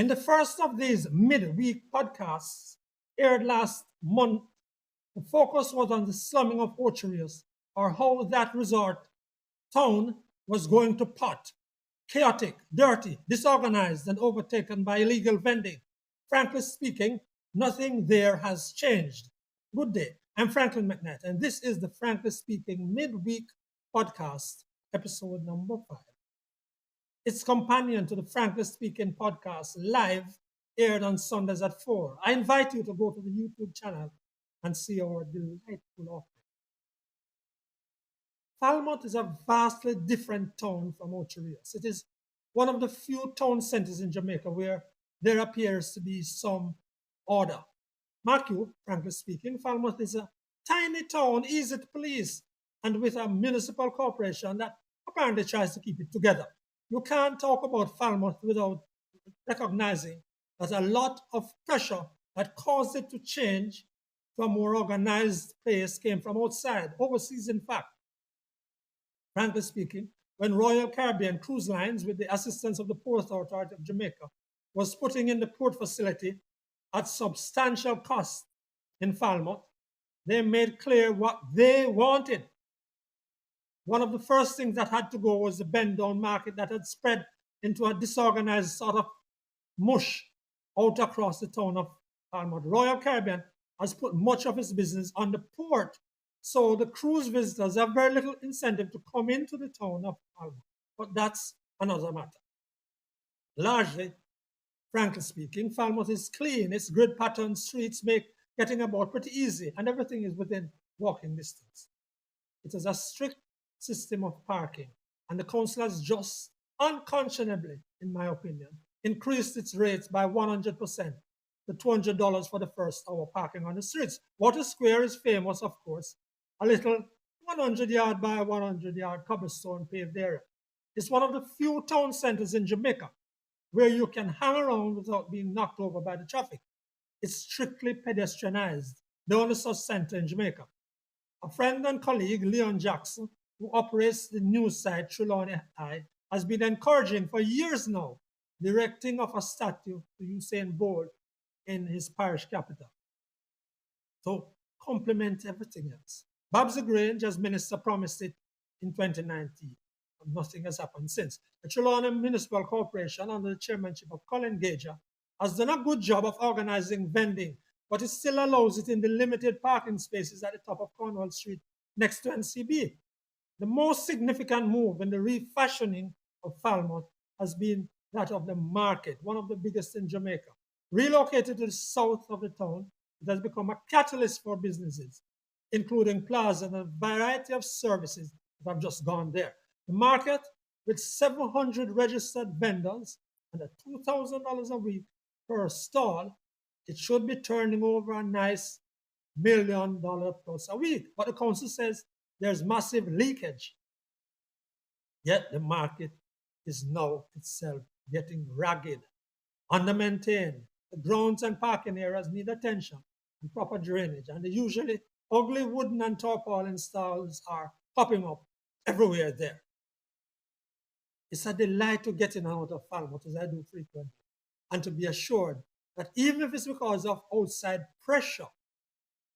In the first of these midweek podcasts aired last month, the focus was on the slumming of Ocherius, or how that resort town was going to pot. Chaotic, dirty, disorganized, and overtaken by illegal vending. Frankly speaking, nothing there has changed. Good day. I'm Franklin McKnight, and this is the Frankly Speaking Midweek Podcast, episode number 5. Its companion to the Frankly Speaking Podcast, live, aired on Sundays at 4. I invite you to go to the YouTube channel and see our delightful offering. Falmouth is a vastly different town from Ocherius. It is one of the few town centers in Jamaica where there appears to be some order. Mark you, frankly speaking, Falmouth is a tiny town, easy to police, and with a municipal corporation that apparently tries to keep it together. You can't talk about Falmouth without recognizing that a lot of pressure that caused it to change to a more organized place came from outside, overseas in fact. Frankly speaking, when Royal Caribbean Cruise Lines, with the assistance of the Port Authority of Jamaica, was putting in the port facility at substantial cost in Falmouth, they made clear what they wanted. One of the first things that had to go was the bend-down market that had spread into a disorganized sort of mush out across the town of Falmouth. Royal Caribbean has put much of its business on the port, so the cruise visitors have very little incentive to come into the town of Falmouth. But that's another matter. Largely, frankly speaking, Falmouth is clean. Its grid pattern streets make getting about pretty easy, and everything is within walking distance. It has a strict system of parking, and the council has just unconscionably, in my opinion, increased its rates by 100% to $200 for the first hour parking on the streets. Water Square is famous, of course, a little 100-yard by 100-yard cobblestone paved area. It's one of the few town centers in Jamaica where you can hang around without being knocked over by the traffic. It's strictly pedestrianized, the only such center in Jamaica. A friend and colleague, Leon Jackson, who operates the news site Trelawny, has been encouraging for years now the erecting of a statue to Usain Bolt in his parish capital to complement everything else. Babs Grange, as minister, promised it in 2019. Nothing has happened since. The Trelawny Municipal Corporation, under the chairmanship of Colin Gager, has done a good job of organizing vending, but it still allows it in the limited parking spaces at the top of Cornwall Street next to NCB. The most significant move in the refashioning of Falmouth has been that of the market, one of the biggest in Jamaica. Relocated to the south of the town, it has become a catalyst for businesses, including plaza and a variety of services that have just gone there. The market, with 700 registered vendors and at $2,000 a week per stall, it should be turning over a nice $1 million plus a week. But the council says there's massive leakage. Yet the market is now itself getting ragged, under-maintained. The grounds and parking areas need attention and proper drainage, and the usually ugly wooden and tarpaulin stalls are popping up everywhere there. It's a delight to get in and out of Falmouth, as I do frequently, and to be assured that even if it's because of outside pressure,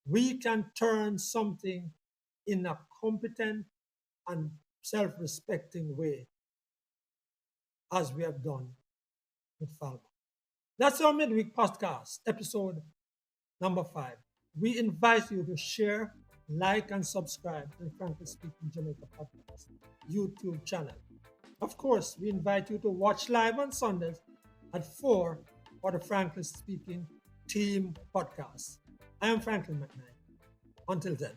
we can turn something in a competent and self-respecting way, as we have done with Falmouth. That's our midweek podcast, episode number 5. We invite you to share, like, and subscribe to the Frankly Speaking Jamaica podcast YouTube channel. Of course, we invite you to watch live on Sundays at 4 for the Frankly Speaking Team podcast. I am Franklin McKnight. Until then.